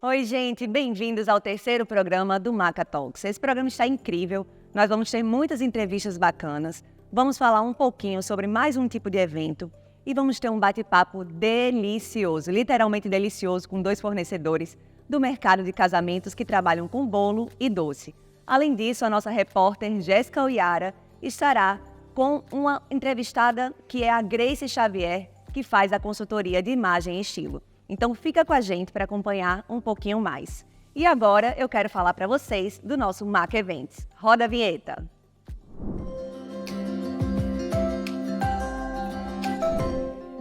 Oi, gente, bem-vindos ao terceiro programa do Maca Talks. Esse programa está incrível, nós vamos ter muitas entrevistas bacanas, vamos falar um pouquinho sobre mais um tipo de evento e vamos ter um bate-papo delicioso, literalmente delicioso, com 2 fornecedores do mercado de casamentos que trabalham com bolo e doce. Além disso, a nossa repórter Jéssica Oiara estará com uma entrevistada que é a Grace Xavier, que faz a consultoria de imagem e estilo. Então fica com a gente para acompanhar um pouquinho mais. E agora eu quero falar para vocês do nosso Maca Events. Roda a vinheta!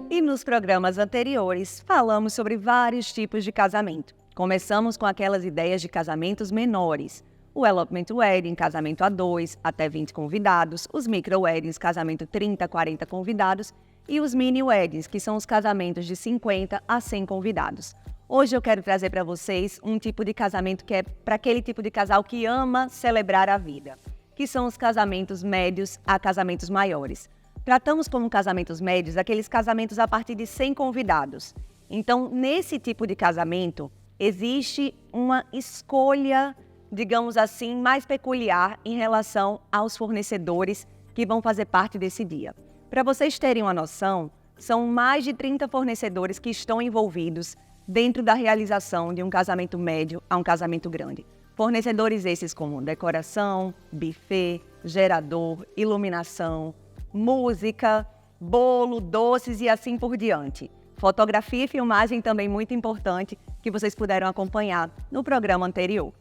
E nos programas anteriores, falamos sobre vários tipos de casamento. Começamos com aquelas ideias de casamentos menores. O elopement wedding, casamento a 2, até 20 convidados. Os micro weddings, casamento 30, 40 convidados. E os mini weddings, que são os casamentos de 50 a 100 convidados. Hoje eu quero trazer para vocês um tipo de casamento que é para aquele tipo de casal que ama celebrar a vida, que são os casamentos médios a casamentos maiores. Tratamos como casamentos médios aqueles casamentos a partir de 100 convidados. Então, nesse tipo de casamento, existe uma escolha, digamos assim, mais peculiar em relação aos fornecedores que vão fazer parte desse dia. Para vocês terem uma noção, são mais de 30 fornecedores que estão envolvidos dentro da realização de um casamento médio a um casamento grande. Fornecedores esses como decoração, buffet, gerador, iluminação, música, bolo, doces e assim por diante. Fotografia e filmagem também muito importante, que vocês puderam acompanhar no programa anterior.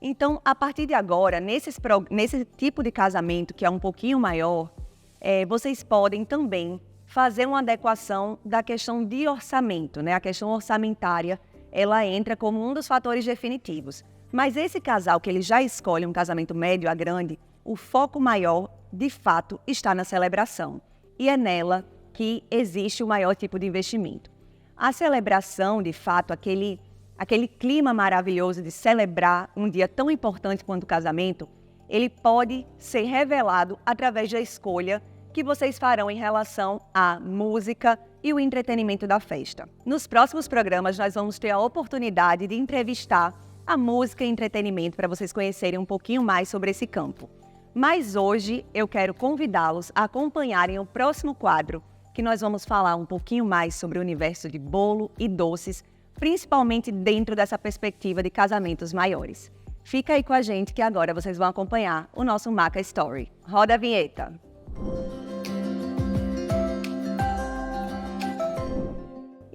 Então, a partir de agora, nesse tipo de casamento que é um pouquinho maior, vocês podem também fazer uma adequação da questão de orçamento, né? A questão orçamentária, ela entra como um dos fatores definitivos. Mas esse casal que ele já escolhe um casamento médio a grande, o foco maior, de fato, está na celebração. E é nela que existe o maior tipo de investimento. A celebração, de fato, aquele clima maravilhoso de celebrar um dia tão importante quanto o casamento, ele pode ser revelado através da escolha que vocês farão em relação à música e o entretenimento da festa. Nos próximos programas, nós vamos ter a oportunidade de entrevistar a música e entretenimento para vocês conhecerem um pouquinho mais sobre esse campo. Mas hoje eu quero convidá-los a acompanharem o próximo quadro, que nós vamos falar um pouquinho mais sobre o universo de bolo e doces, principalmente dentro dessa perspectiva de casamentos maiores. Fica aí com a gente que agora vocês vão acompanhar o nosso Maca Story. Roda a vinheta!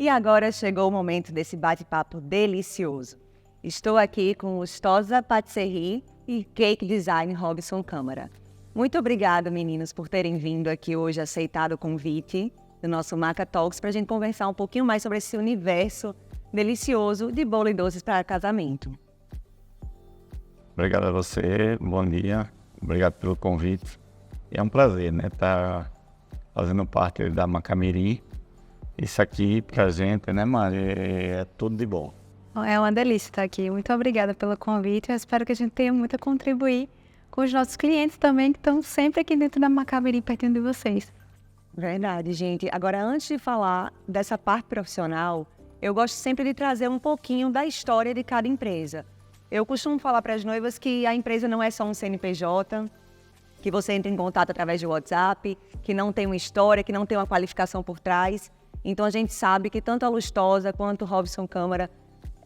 E agora chegou o momento desse bate-papo delicioso. Estou aqui com Gustosa Patisserie e Cake Design Robson Câmara. Muito obrigada, meninos, por terem vindo aqui hoje, aceitado o convite do nosso Maca Talks para a gente conversar um pouquinho mais sobre esse universo delicioso de bolo e doces para casamento. Obrigado a você, bom dia, obrigado pelo convite. É um prazer, né, estar fazendo parte da Macamirim. Isso aqui pra gente, né, Mari, é tudo de bom. É uma delícia estar aqui. Muito obrigada pelo convite. Eu espero que a gente tenha muito a contribuir com os nossos clientes também, que estão sempre aqui dentro da Macamirim, pertinho de vocês. Verdade, gente. Agora, antes de falar dessa parte profissional, eu gosto sempre de trazer um pouquinho da história de cada empresa. Eu costumo falar para as noivas que a empresa não é só um CNPJ, que você entra em contato através de WhatsApp, que não tem uma história, que não tem uma qualificação por trás. Então, a gente sabe que tanto a Lustosa quanto o Robson Câmara,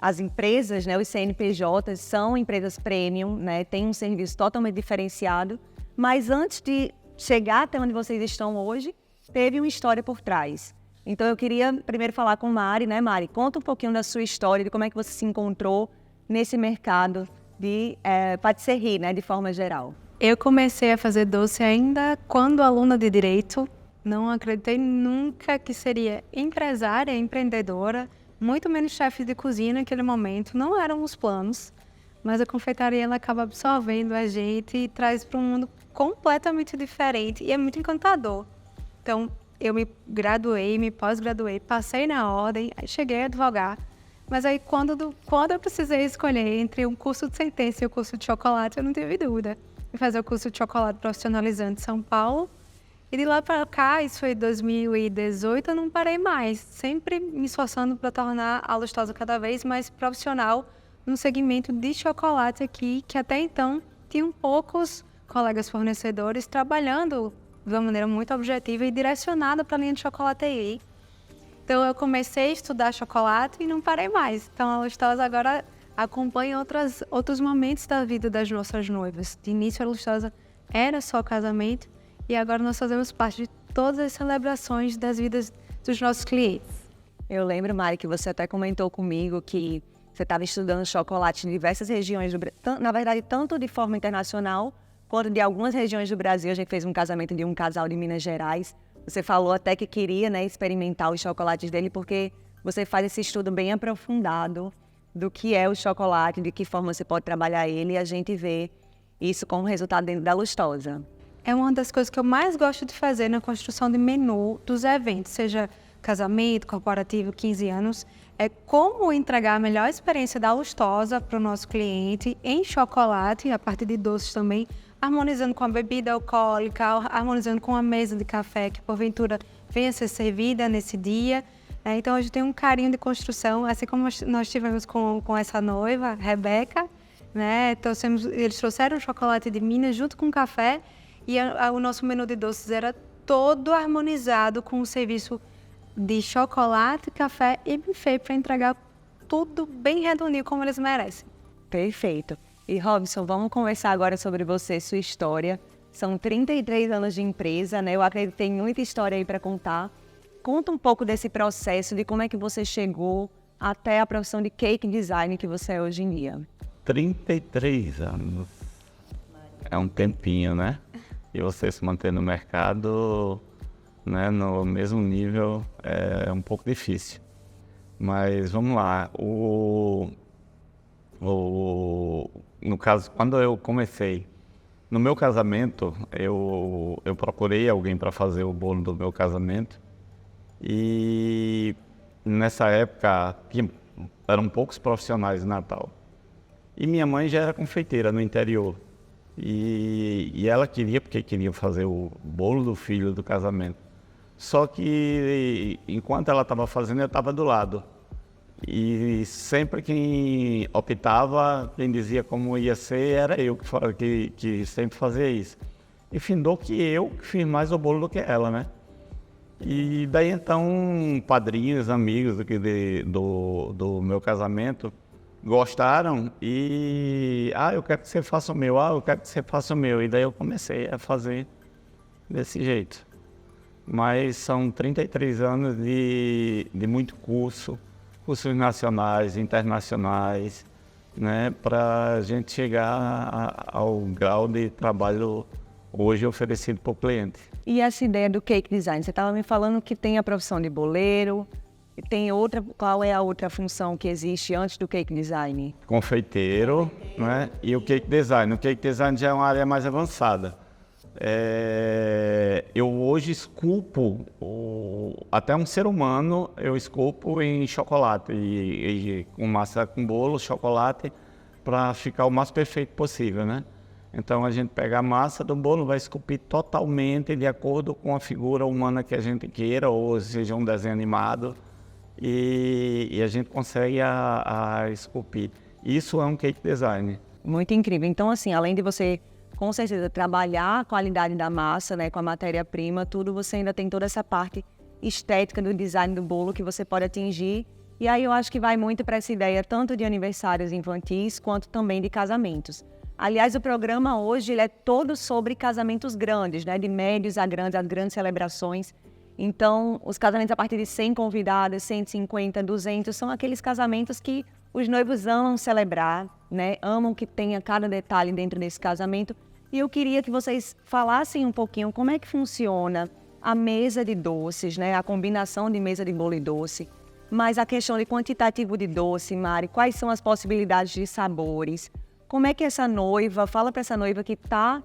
as empresas, né, os CNPJs, são empresas premium, né, tem um serviço totalmente diferenciado, mas antes de chegar até onde vocês estão hoje, teve uma história por trás. Então, eu queria primeiro falar com Mari, né, Mari? Conta um pouquinho da sua história, de como é que você se encontrou nesse mercado de patisserie, né, de forma geral. Eu comecei a fazer doce ainda quando aluna de Direito. Não acreditei nunca que seria empresária, empreendedora, muito menos chefe de cozinha naquele momento. Não eram os planos, mas a confeitaria ela acaba absorvendo a gente e traz para um mundo completamente diferente e é muito encantador. Então, eu me graduei, me pós-graduei, passei na ordem, aí cheguei a advogar. Mas aí, quando eu precisei escolher entre um curso de sentença e o curso de chocolate, eu não tive dúvida. Fui fazer o curso de chocolate profissionalizante em São Paulo. E de lá para cá, isso foi 2018, eu não parei mais. Sempre me esforçando para tornar a Lustosa cada vez mais profissional um segmento de chocolate aqui, que até então tinham poucos colegas fornecedores trabalhando de uma maneira muito objetiva e direcionada para a linha de chocolateria. Então eu comecei a estudar chocolate e não parei mais. Então a Lustosa agora acompanha outros momentos da vida das nossas noivas. De início a Lustosa era só casamento e agora nós fazemos parte de todas as celebrações das vidas dos nossos clientes. Eu lembro, Mari, que você até comentou comigo que você estava estudando chocolate em diversas regiões do Brasil, na verdade, tanto de forma internacional, quanto de algumas regiões do Brasil. A gente fez um casamento de um casal de Minas Gerais. Você falou até que queria, né, experimentar os chocolates dele, porque você faz esse estudo bem aprofundado do que é o chocolate, de que forma você pode trabalhar ele, e a gente vê isso como resultado dentro da Lustosa. É uma das coisas que eu mais gosto de fazer na construção de menu dos eventos, seja casamento, corporativo, 15 anos, é como entregar a melhor experiência da Lustosa para o nosso cliente em chocolate, a partir de doces também, harmonizando com a bebida alcoólica, harmonizando com a mesa de café que porventura venha a ser servida nesse dia. Então a gente tem um carinho de construção, assim como nós tivemos com essa noiva, Rebeca, né? Eles trouxeram o chocolate de Minas junto com o café e o nosso menu de doces era todo harmonizado com o serviço de chocolate, café e buffet para entregar tudo bem redondinho como eles merecem. Perfeito. E Robson, vamos conversar agora sobre você, sua história. São 33 anos de empresa, né? Eu acredito que tem muita história aí para contar. Conta um pouco desse processo, de como é que você chegou até a profissão de cake design que você é hoje em dia. 33 anos. É um tempinho, né? E você se manter no mercado, né, no mesmo nível é um pouco difícil. Mas vamos lá. No caso, quando eu comecei, no meu casamento, eu procurei alguém para fazer o bolo do meu casamento. E nessa época eram poucos profissionais de Natal. E minha mãe já era confeiteira no interior. E ela porque queria fazer o bolo do filho do casamento. Só que enquanto ela estava fazendo, eu estava do lado. E sempre quem optava, quem dizia como ia ser, era eu que sempre fazia isso. E findou que eu fiz mais o bolo do que ela, né? E daí então, padrinhos, amigos do meu casamento gostaram e... eu quero que você faça o meu, eu quero que você faça o meu. E daí eu comecei a fazer desse jeito. Mas são 33 anos de muito cursos nacionais, internacionais, né, para a gente chegar ao grau de trabalho hoje oferecido para o cliente. E essa ideia do cake design? Você estava me falando que tem a profissão de boleiro, e tem outra, qual é a outra função que existe antes do cake design? Confeiteiro, né, e o cake design. O cake design já é uma área mais avançada. Eu hoje esculpo, até um ser humano, eu esculpo em chocolate, e com massa com bolo, chocolate, para ficar o mais perfeito possível, né? Então a gente pega a massa do bolo, vai esculpir totalmente de acordo com a figura humana que a gente queira, ou seja, um desenho animado, e a gente consegue a esculpir. Isso é um cake design. Muito incrível. Então, assim, além de você, com certeza, trabalhar a qualidade da massa, né, com a matéria-prima, tudo, você ainda tem toda essa parte estética do design do bolo que você pode atingir. E aí eu acho que vai muito para essa ideia tanto de aniversários infantis quanto também de casamentos. Aliás, o programa hoje ele é todo sobre casamentos grandes, né, de médios a grandes, as grandes celebrações. Então, os casamentos a partir de 100 convidados, 150, 200, são aqueles casamentos que os noivos amam celebrar, né? Amam que tenha cada detalhe dentro desse casamento. E eu queria que vocês falassem um pouquinho como é que funciona a mesa de doces, né? A combinação de mesa de bolo e doce. Mas a questão de quantitativo de doce, Mari, quais são as possibilidades de sabores? Como é que essa noiva, fala para essa noiva que está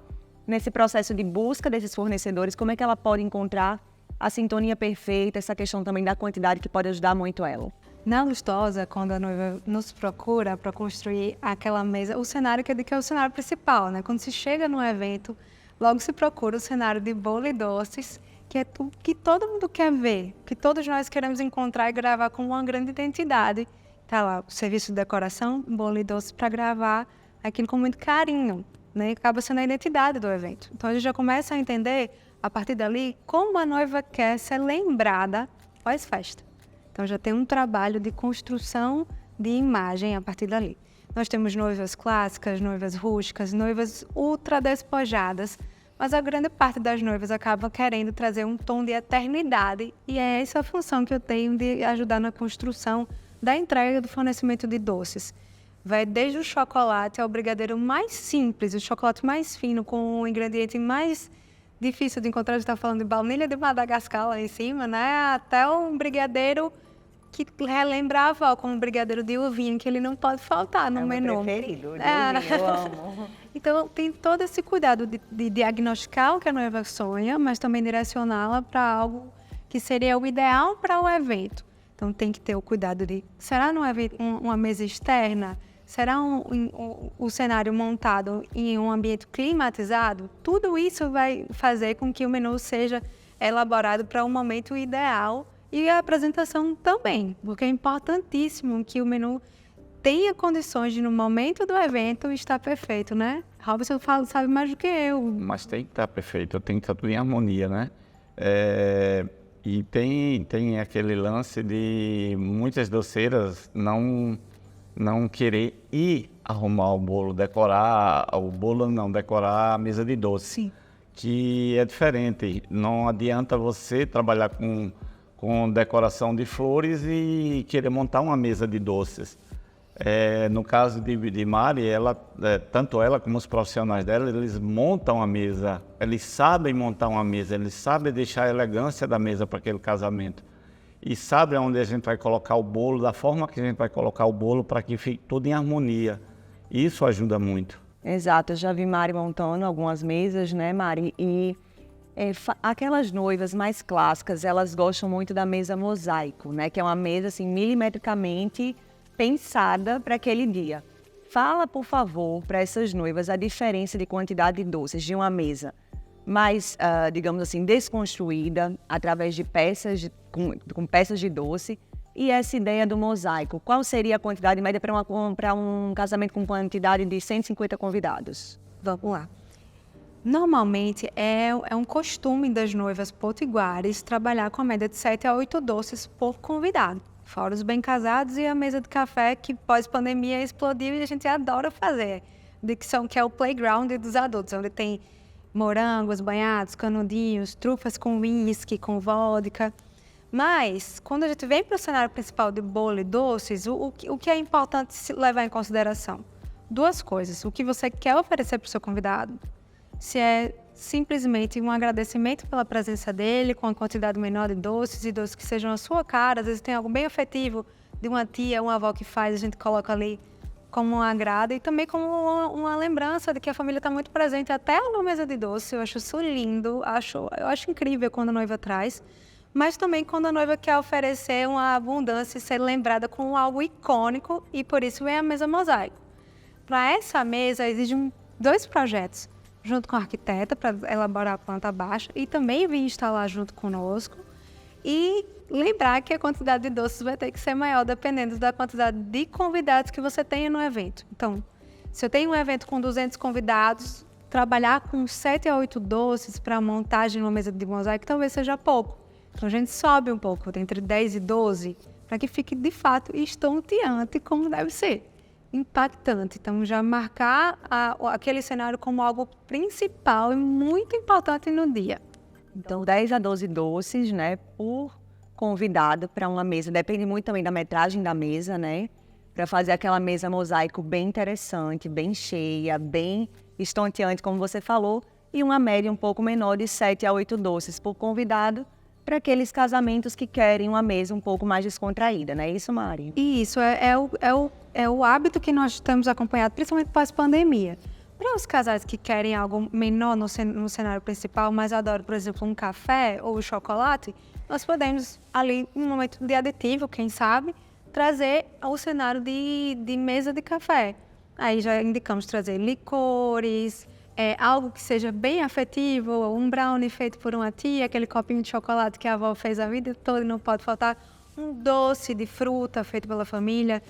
nesse processo de busca desses fornecedores, como é que ela pode encontrar a sintonia perfeita, essa questão também da quantidade que pode ajudar muito ela? Na Lustosa, quando a noiva nos procura para construir aquela mesa, o cenário que é o cenário principal, né? Quando se chega num evento, logo se procura o cenário de bolo e doces, que é tudo que todo mundo quer ver, que todos nós queremos encontrar e gravar como uma grande identidade, tá lá o serviço de decoração, bolo e doce para gravar aquilo com muito carinho, né? Acaba sendo a identidade do evento. Então a gente já começa a entender, a partir dali, como a noiva quer ser lembrada pós-festa. Então já tem um trabalho de construção de imagem a partir dali. Nós temos noivas clássicas, noivas rústicas, noivas ultra despojadas, mas a grande parte das noivas acaba querendo trazer um tom de eternidade, e é essa a função que eu tenho de ajudar na construção da entrega do fornecimento de doces. Vai desde o chocolate ao brigadeiro mais simples, o chocolate mais fino, com o ingrediente mais difícil de encontrar. A gente está falando de baunilha de Madagascar lá em cima, né? Até um brigadeiro que relembrava como um brigadeiro de uvinha, que ele não pode faltar no menu. É o meu preferido, de uvinha, eu amo. Então, tem todo esse cuidado de diagnosticar o que a noiva sonha, mas também direcioná-la para algo que seria o ideal para o evento. Então, tem que ter o cuidado de, será uma mesa externa? Será o cenário montado em um ambiente climatizado? Tudo isso vai fazer com que o menu seja elaborado para um momento ideal, e a apresentação também, porque é importantíssimo que o menu tenha condições de, no momento do evento, estar perfeito, né? Robson sabe mais do que eu. Mas tem que estar perfeito, tem que estar tudo em harmonia, né? E tem aquele lance de muitas doceiras não querer ir arrumar o bolo, decorar a mesa de doce. Sim. Que é diferente. Não adianta você trabalhar com decoração de flores e querer montar uma mesa de doces. No caso de Mari, tanto ela como os profissionais dela, eles montam a mesa, eles sabem montar uma mesa, eles sabem deixar a elegância da mesa para aquele casamento. E sabem onde a gente vai colocar o bolo, da forma que a gente vai colocar o bolo, para que fique tudo em harmonia. Isso ajuda muito. Exato, eu já vi Mari montando algumas mesas, né, Mari? E aquelas noivas mais clássicas, elas gostam muito da mesa mosaico, né? Que é uma mesa, assim, milimetricamente pensada para aquele dia. Fala, por favor, para essas noivas a diferença de quantidade de doces de uma mesa mais, digamos assim, desconstruída, através de peças, com peças de doce, e essa ideia do mosaico. Qual seria a quantidade média para um casamento com quantidade de 150 convidados? Vamos lá. Normalmente, é um costume das noivas potiguares trabalhar com a média de 7 a 8 doces por convidado. Fora os bem casados e a mesa de café, que pós-pandemia explodiu e a gente adora fazer. Que é o playground dos adultos, onde tem morangos banhados, canudinhos, trufas com whisky, com vodka. Mas, quando a gente vem para o cenário principal de bolo e doces, o que é importante se levar em consideração? Duas coisas. O que você quer oferecer para o seu convidado. Se é simplesmente um agradecimento pela presença dele, com a quantidade menor de doces e doces que sejam a sua cara. Às vezes tem algo bem afetivo de uma tia, uma avó que faz, a gente coloca ali como um agrado e também como uma lembrança de que a família está muito presente até na mesa de doce. Eu acho isso lindo, eu acho incrível quando a noiva traz, mas também quando a noiva quer oferecer uma abundância e ser lembrada com algo icônico, e por isso vem a mesa mosaico. Para essa mesa existem 2 projetos, junto com a arquiteta, para elaborar a planta baixa, e também vir instalar junto conosco. E lembrar que a quantidade de doces vai ter que ser maior, dependendo da quantidade de convidados que você tenha no evento. Então, se eu tenho um evento com 200 convidados, trabalhar com 7 a 8 doces para a montagem numa mesa de mosaico talvez seja pouco. Então, a gente sobe um pouco, entre 10 e 12, para que fique, de fato, estonteante como deve ser. Impactante. Então, já marcar aquele cenário como algo principal e muito importante no dia. Então, 10 a 12 doces, né, por convidado para uma mesa. Depende muito também da metragem da mesa, né? Para fazer aquela mesa mosaico bem interessante, bem cheia, bem estonteante, como você falou. E uma média um pouco menor de 7 a 8 doces por convidado, para aqueles casamentos que querem uma mesa um pouco mais descontraída, não é isso, Mari? Isso, é o hábito que nós temos acompanhado, principalmente pós-pandemia. Para os casais que querem algo menor no cenário principal, mas adoram, por exemplo, um café ou chocolate, nós podemos, ali, em um momento de aditivo, quem sabe, trazer o cenário de mesa de café. Aí já indicamos trazer licores, algo que seja bem afetivo, um brownie feito por uma tia, aquele copinho de chocolate que a avó fez a vida toda e não pode faltar, um doce de fruta feito pela família.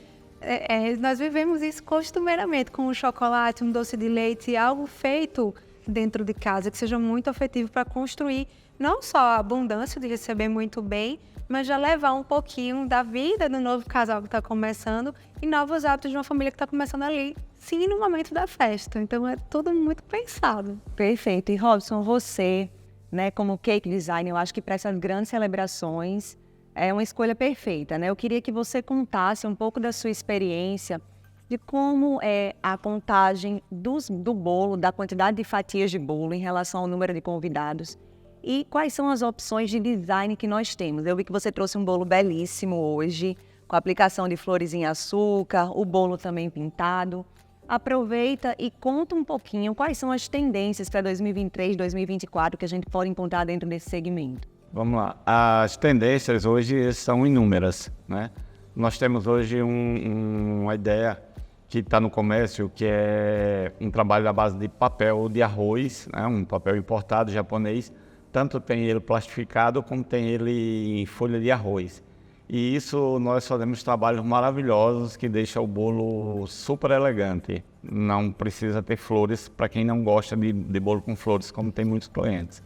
Nós vivemos isso costumeiramente com um chocolate, um doce de leite, algo feito dentro de casa que seja muito afetivo para construir não só a abundância de receber muito bem, mas já levar um pouquinho da vida do novo casal que está começando e novos hábitos de uma família que está começando ali, sim, no momento da festa. Então é tudo muito pensado. Perfeito. E Robson, você, né, como cake designer, eu acho que para essas grandes celebrações é uma escolha perfeita, né? Eu queria que você contasse um pouco da sua experiência de como é a contagem do bolo, da quantidade de fatias de bolo em relação ao número de convidados e quais são as opções de design que nós temos. Eu vi que você trouxe um bolo belíssimo hoje, com a aplicação de flores em açúcar, o bolo também pintado. Aproveita e conta um pouquinho quais são as tendências para 2023, 2024 que a gente pode encontrar dentro desse segmento. Vamos lá. As tendências hoje são inúmeras, né? Nós temos hoje uma ideia que está no comércio, que é um trabalho à base de papel de arroz, né? Um papel importado japonês. Tanto tem ele plastificado, como tem ele em folha de arroz. E isso nós fazemos trabalhos maravilhosos que deixam o bolo super elegante. Não precisa ter flores para quem não gosta de bolo com flores, como tem muitos clientes.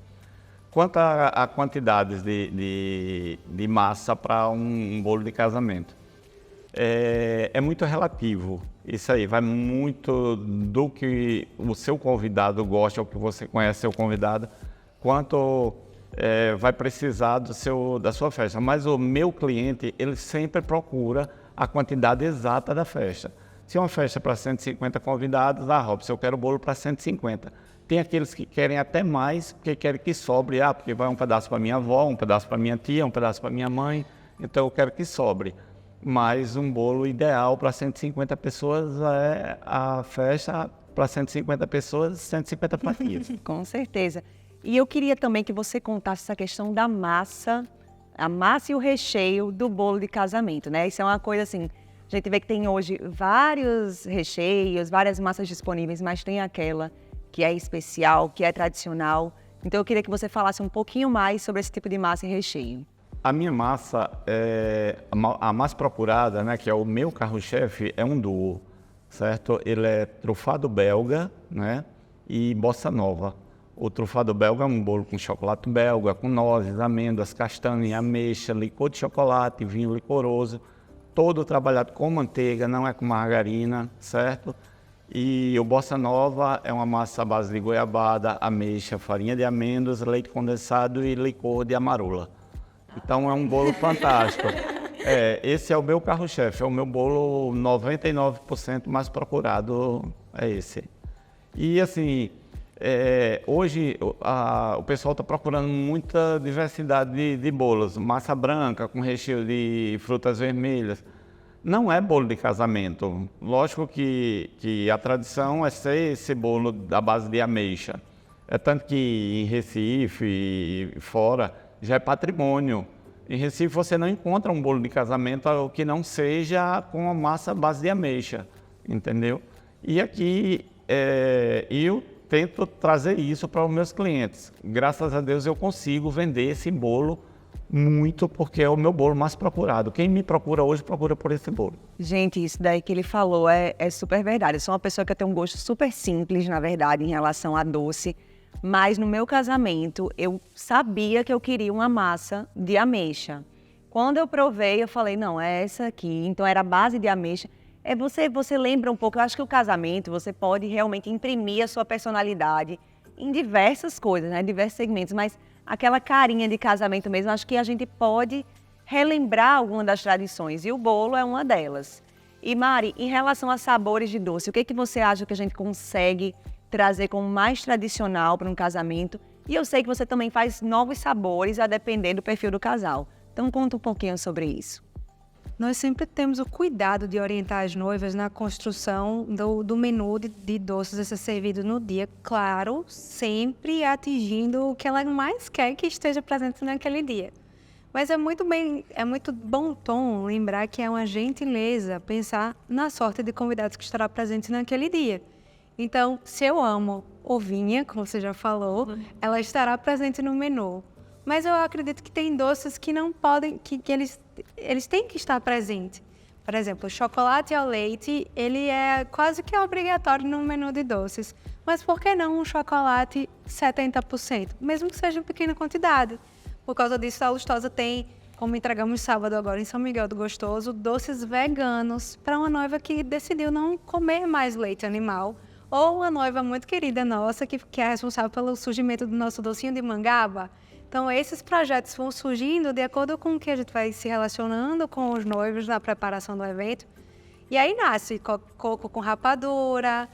Quanto a quantidades de massa para um bolo de casamento, é muito relativo. Isso aí vai muito do que o seu convidado gosta, ou que você conhece seu convidado, quanto vai precisar da sua festa. Mas o meu cliente, ele sempre procura a quantidade exata da festa. Se é uma festa para 150 convidados, Robson, eu quero bolo para 150. Tem aqueles que querem até mais, porque querem que sobre, porque vai um pedaço para minha avó, um pedaço para minha tia, um pedaço para minha mãe, então eu quero que sobre. Mas um bolo ideal para 150 pessoas é a festa para 150 pessoas, 150 fatias. Com certeza. E eu queria também que você contasse essa questão da massa, a massa e o recheio do bolo de casamento, né? Isso é uma coisa assim, a gente vê que tem hoje vários recheios, várias massas disponíveis, mas tem aquela que é especial, que é tradicional. Então eu queria que você falasse um pouquinho mais sobre esse tipo de massa e recheio. A minha massa, a mais procurada, né, que é o meu carro-chefe, é um duo, certo? Ele é trufado belga, né, e bossa nova. O trufado belga é um bolo com chocolate belga, com nozes, amêndoas, castanha, ameixa, licor de chocolate, vinho licoroso, todo trabalhado com manteiga, não é com margarina, certo? E o bossa nova é uma massa à base de goiabada, ameixa, farinha de amêndoas, leite condensado e licor de amarula. Então é um bolo fantástico. Esse é o meu carro-chefe, é o meu bolo 99% mais procurado, é esse. E assim, hoje o pessoal está procurando muita diversidade de bolos. Massa branca com recheio de frutas vermelhas. Não é bolo de casamento. Lógico que a tradição é ser esse bolo da base de ameixa. É tanto que em Recife e fora já é patrimônio. Em Recife você não encontra um bolo de casamento que não seja com a massa base de ameixa, entendeu? E aqui eu tento trazer isso para os meus clientes. Graças a Deus eu consigo vender esse bolo muito, porque é o meu bolo mais procurado. Quem me procura hoje, procura por esse bolo. Gente, isso daí que ele falou é super verdade. Eu sou uma pessoa que tem um gosto super simples, na verdade, em relação a doce. Mas no meu casamento, eu sabia que eu queria uma massa de ameixa. Quando eu provei, eu falei, não, é essa aqui. Então, era a base de ameixa. Você lembra um pouco, eu acho que o casamento, você pode realmente imprimir a sua personalidade em diversas coisas, né? Diversos segmentos, mas aquela carinha de casamento mesmo, acho que a gente pode relembrar alguma das tradições, e o bolo é uma delas. E Mari, em relação a sabores de doce, o que você acha que a gente consegue trazer como mais tradicional para um casamento? E eu sei que você também faz novos sabores a depender do perfil do casal. Então conta um pouquinho sobre isso. Nós sempre temos o cuidado de orientar as noivas na construção do menu de doces a ser servido no dia, claro, sempre atingindo o que ela mais quer que esteja presente naquele dia. Mas é muito bom tom lembrar que é uma gentileza pensar na sorte de convidados que estará presente naquele dia. Então, se eu amo ovinha, como você já falou, ela estará presente no menu. Mas eu acredito que tem doces que não podem, que eles eles têm que estar presentes. Por exemplo, o chocolate ao leite, ele é quase que obrigatório no menu de doces. Mas por que não um chocolate 70%? Mesmo que seja em pequena quantidade. Por causa disso, a Lustosa tem, como entregamos sábado agora em São Miguel do Gostoso, doces veganos para uma noiva que decidiu não comer mais leite animal. Ou uma noiva muito querida nossa, que é responsável pelo surgimento do nosso docinho de mangaba. Então, esses projetos vão surgindo de acordo com o que a gente vai se relacionando com os noivos na preparação do evento. E aí nasce coco com rapadura,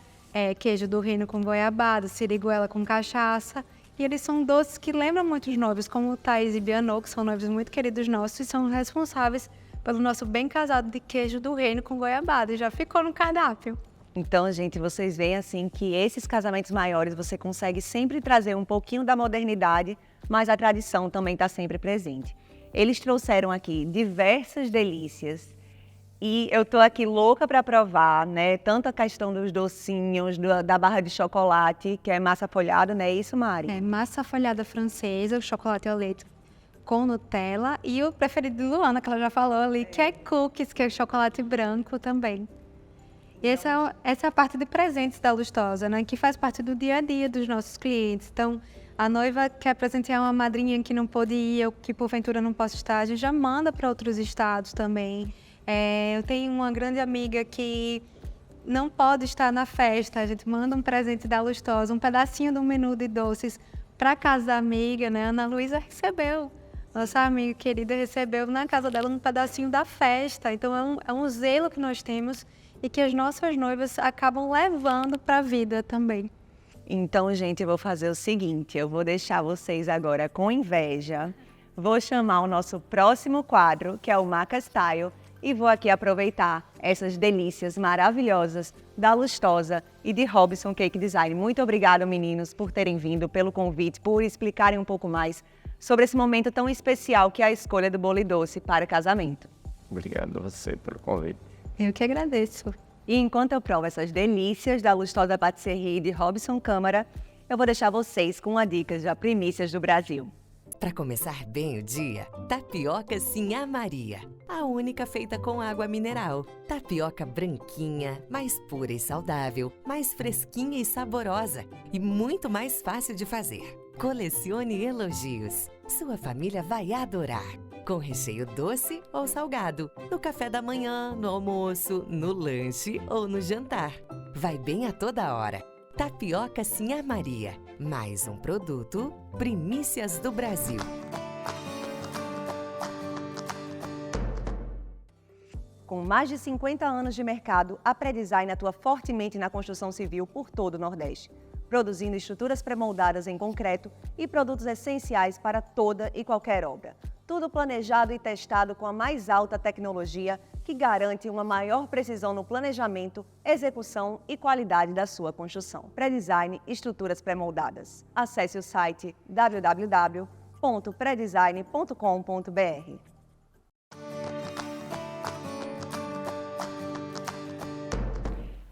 queijo do reino com goiabada, siriguela com cachaça. E eles são doces que lembram muito os noivos, como o Thaís e Bianô, que são noivos muito queridos nossos e são responsáveis pelo nosso bem casado de queijo do reino com goiabada. E já ficou no cardápio. Então, gente, vocês veem assim que esses casamentos maiores você consegue sempre trazer um pouquinho da modernidade, mas a tradição também está sempre presente. Eles trouxeram aqui diversas delícias e eu tô aqui louca para provar, né? Tanto a questão dos docinhos, da barra de chocolate, que é massa folhada, não é isso, Mari? É massa folhada francesa, o chocolate ao leite com Nutella e o preferido de Luana, que ela já falou ali, que é cookies, que é chocolate branco também. E essa é a parte de presentes da Lustosa, né? Que faz parte do dia a dia dos nossos clientes. Então, a noiva quer presentear uma madrinha que não pôde ir ou que porventura não possa estar, a gente já manda para outros estados também. Eu tenho uma grande amiga que não pode estar na festa, a gente manda um presente da Lustosa, um pedacinho do menu de doces para casa da amiga, né? Ana Luísa recebeu, nossa amiga querida recebeu na casa dela um pedacinho da festa. Então é um zelo que nós temos e que as nossas noivas acabam levando para a vida também. Então, gente, eu vou fazer o seguinte, eu vou deixar vocês agora com inveja, vou chamar o nosso próximo quadro, que é o Maca Style, e vou aqui aproveitar essas delícias maravilhosas da Lustosa e de Robson Cake Design. Muito obrigada, meninos, por terem vindo, pelo convite, por explicarem um pouco mais sobre esse momento tão especial que é a escolha do bolo e doce para casamento. Obrigado a você pelo convite. Eu que agradeço. E enquanto eu provo essas delícias da Lustosa Patisserie de Robson Câmara, eu vou deixar vocês com uma dica de primícias do Brasil. Para começar bem o dia, tapioca Sinhá Maria. A única feita com água mineral. Tapioca branquinha, mais pura e saudável, mais fresquinha e saborosa e muito mais fácil de fazer. Colecione elogios. Sua família vai adorar. Com recheio doce ou salgado, no café da manhã, no almoço, no lanche ou no jantar. Vai bem a toda hora. Tapioca Sinhá Maria. Mais um produto, Primícias do Brasil. Com mais de 50 anos de mercado, a Pré-Design atua fortemente na construção civil por todo o Nordeste, produzindo estruturas pré-moldadas em concreto e produtos essenciais para toda e qualquer obra. Tudo planejado e testado com a mais alta tecnologia, que garante uma maior precisão no planejamento, execução e qualidade da sua construção. Pré-Design Estruturas Pré-Moldadas. Acesse o site www.predesign.com.br.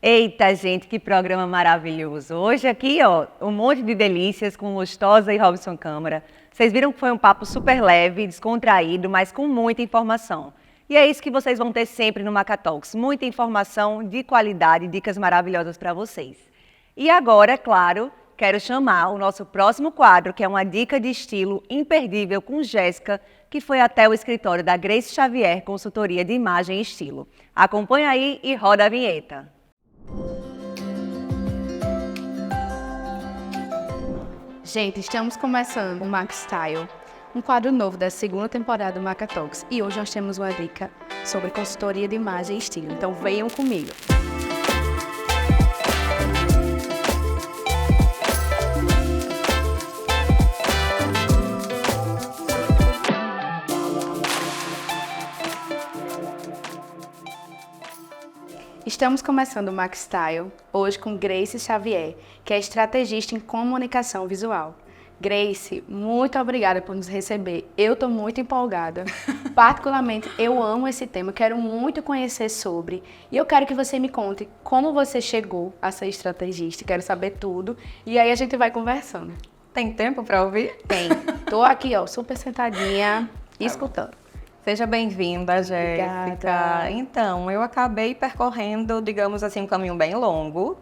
Eita, gente, que programa maravilhoso! Hoje aqui, ó, um monte de delícias com Lustosa e Robson Câmara. Vocês viram que foi um papo super leve, descontraído, mas com muita informação. E é isso que vocês vão ter sempre no Maca Talks, muita informação de qualidade, dicas maravilhosas para vocês. E agora, é claro, quero chamar o nosso próximo quadro, que é uma dica de estilo imperdível com Jéssica, que foi até o escritório da Grace Xavier, consultoria de imagem e estilo. Acompanha aí e roda a vinheta. Gente, estamos começando o Maca Style, um quadro novo da segunda temporada do Maca Talks. E hoje nós temos uma dica sobre consultoria de imagem e estilo. Então venham comigo. Estamos começando o Maca Style hoje com Grace Xavier, que é estrategista em comunicação visual. Grace, muito obrigada por nos receber. Eu estou muito empolgada. Particularmente, eu amo esse tema, quero muito conhecer sobre. E eu quero que você me conte como você chegou a ser estrategista. Quero saber tudo. E aí a gente vai conversando. Tem tempo para ouvir? Tem. Tô aqui, ó, super sentadinha, escutando. Seja bem-vinda, Jéssica. Obrigada. Então, eu acabei percorrendo, digamos assim, um caminho bem longo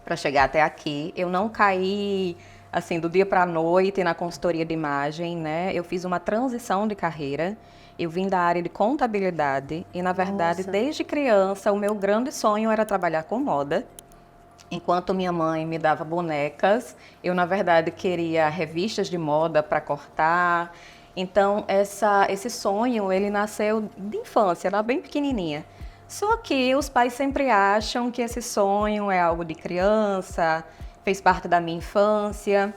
para chegar até aqui. Eu não caí, assim, do dia para a noite na consultoria de imagem, né? Eu fiz uma transição de carreira. Eu vim da área de contabilidade e, na verdade, Nossa. desde criança, o meu grande sonho era trabalhar com moda. Enquanto minha mãe me dava bonecas, eu, na verdade, queria revistas de moda para cortar. Então, esse sonho, ele nasceu de infância, era bem pequenininha. Só que os pais sempre acham que esse sonho é algo de criança, fez parte da minha infância.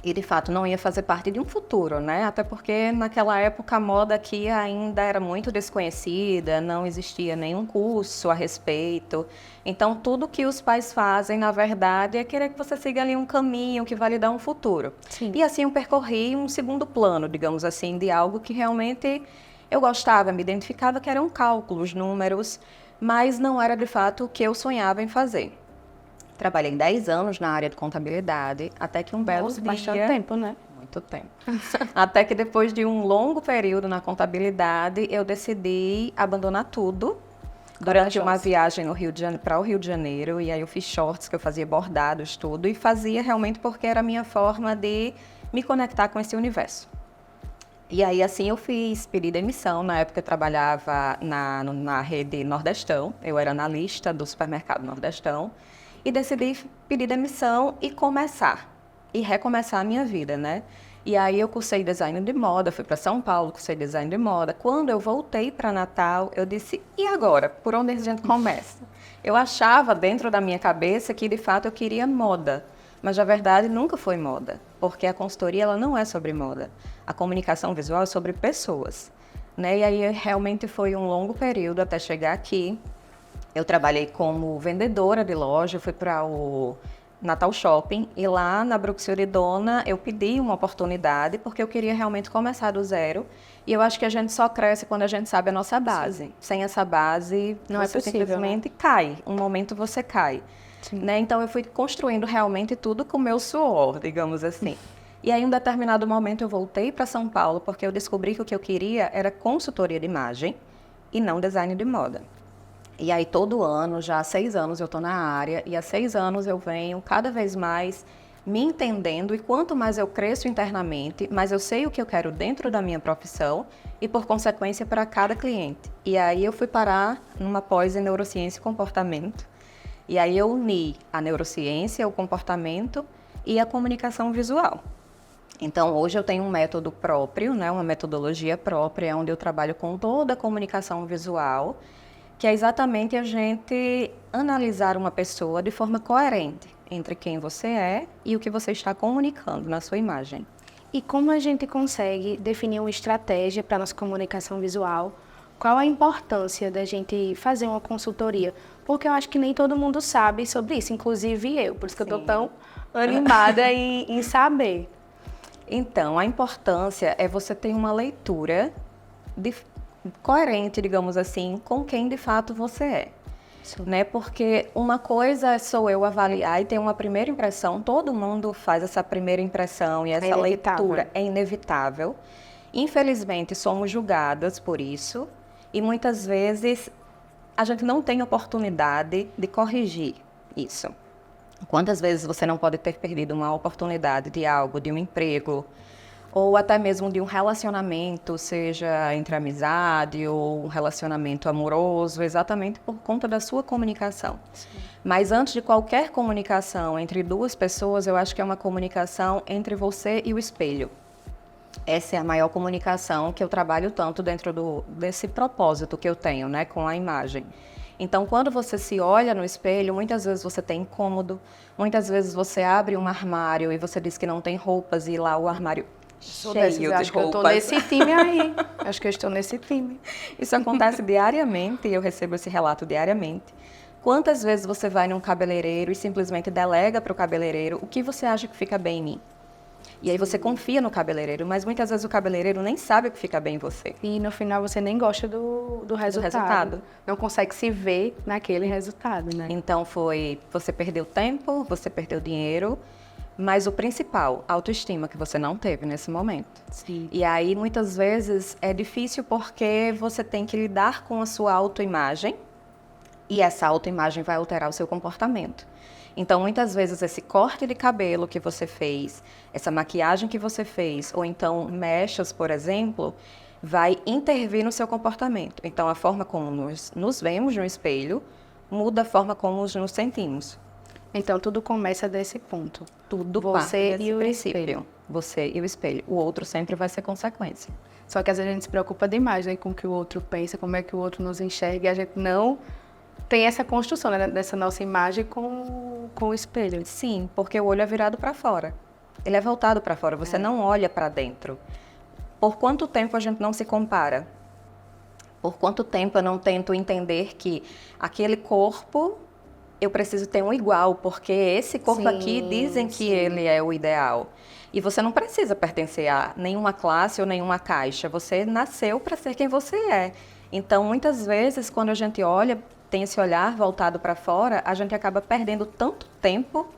E, de fato, não ia fazer parte de um futuro, né? Até porque, naquela época, a moda aqui ainda era muito desconhecida, não existia nenhum curso a respeito. Então, tudo que os pais fazem, na verdade, é querer que você siga ali um caminho que vai lhe dar um futuro. Sim. E assim eu percorri um segundo plano, digamos assim, de algo que realmente eu gostava, me identificava, que eram cálculos, números, mas não era, de fato, o que eu sonhava em fazer. Trabalhei 10 anos na área de contabilidade, até que um belo Nossa, dia... bastante tempo, né? Muito tempo. Até que depois de um longo período na contabilidade, eu decidi abandonar tudo durante uma viagem para o Rio de Janeiro. E aí eu fiz shorts, que eu fazia bordados, tudo. E fazia realmente porque era a minha forma de me conectar com esse universo. E aí, assim, eu fiz, pedi demissão. Na época, eu trabalhava na rede Nordestão. Eu era analista do supermercado Nordestão. E decidi pedir demissão e recomeçar a minha vida, né? E aí eu cursei design de moda, fui para São Paulo, cursei design de moda. Quando eu voltei para Natal, eu disse, e agora? Por onde a gente começa? Eu achava dentro da minha cabeça que, de fato, eu queria moda. Mas, na verdade, nunca foi moda. Porque a consultoria, ela não é sobre moda. A comunicação visual é sobre pessoas, né? E aí, realmente, foi um longo período até chegar aqui. Eu trabalhei como vendedora de loja, fui para o Natal Shopping e lá na Bruxelas Dona eu pedi uma oportunidade porque eu queria realmente começar do zero. E eu acho que a gente só cresce quando a gente sabe a nossa base. Sim. Sem essa base, não você é possível, simplesmente né? cai. Um momento você cai. Né? Então eu fui construindo realmente tudo com o meu suor, digamos assim. E aí, em um determinado momento, eu voltei para São Paulo porque eu descobri que o que eu queria era consultoria de imagem e não design de moda. E aí, todo ano, já há 6 anos eu estou na área, e há 6 anos eu venho cada vez mais me entendendo, e quanto mais eu cresço internamente, mais eu sei o que eu quero dentro da minha profissão, e por consequência para cada cliente. E aí eu fui parar numa pós em neurociência e comportamento, e aí eu uni a neurociência, o comportamento e a comunicação visual. Então, hoje eu tenho um método próprio, né, uma metodologia própria, onde eu trabalho com toda a comunicação visual, que é exatamente a gente analisar uma pessoa de forma coerente entre quem você é e o que você está comunicando na sua imagem. E como a gente consegue definir uma estratégia para a nossa comunicação visual? Qual a importância da gente fazer uma consultoria? Porque eu acho que nem todo mundo sabe sobre isso, inclusive eu, por isso que eu estou tão animada em saber. Então, a importância é você ter uma leitura coerente, digamos assim, com quem de fato você é. Né? Porque uma coisa sou eu avaliar e ter uma primeira impressão, todo mundo faz essa primeira impressão e essa leitura é inevitável. Infelizmente, somos julgadas por isso e muitas vezes a gente não tem oportunidade de corrigir isso. Quantas vezes você não pode ter perdido uma oportunidade de algo, de um emprego, ou até mesmo de um relacionamento, seja entre amizade ou um relacionamento amoroso, exatamente por conta da sua comunicação. Sim. Mas antes de qualquer comunicação entre duas pessoas, eu acho que é uma comunicação entre você e o espelho. Essa é a maior comunicação que eu trabalho tanto dentro desse propósito que eu tenho, né, com a imagem. Então, quando você se olha no espelho, muitas vezes você tem incômodo, muitas vezes você abre um armário e você diz que não tem roupas e lá o armário cheio de acho roupas. Que eu estou nesse time aí. Acho que eu estou nesse time. Isso acontece diariamente e eu recebo esse relato diariamente. Quantas vezes você vai num cabeleireiro e simplesmente delega para o cabeleireiro o que você acha que fica bem em mim? E aí você confia no cabeleireiro, mas muitas vezes o cabeleireiro nem sabe o que fica bem em você. E no final você nem gosta do resultado. Não consegue se ver naquele resultado, né? Então você perdeu tempo, você perdeu dinheiro, Mas o principal, autoestima, que você não teve nesse momento. Sim. E aí, muitas vezes, é difícil porque você tem que lidar com a sua autoimagem e essa autoimagem vai alterar o seu comportamento. Então, muitas vezes, esse corte de cabelo que você fez, essa maquiagem que você fez, ou então mechas, por exemplo, vai intervir no seu comportamento. Então, a forma como nos vemos no espelho muda a forma como nos sentimos. Então, tudo começa desse ponto. Tudo Você parte desse e o princípio. espelho. Você e o espelho. O outro sempre vai ser consequência. Só que às vezes a gente se preocupa demais, né, com o que o outro pensa, como é que o outro nos enxerga, e a gente não tem essa construção, né, dessa nossa imagem com o espelho. Sim, porque o olho é virado para fora. Ele é voltado para fora, você não olha para dentro. Por quanto tempo a gente não se compara? Por quanto tempo eu não tento entender que aquele corpo eu preciso ter um igual, porque esse corpo aqui dizem que ele é o ideal. E você não precisa pertencer a nenhuma classe ou nenhuma caixa. Você nasceu para ser quem você é. Então, muitas vezes, quando a gente olha, tem esse olhar voltado para fora, a gente acaba perdendo tanto tempo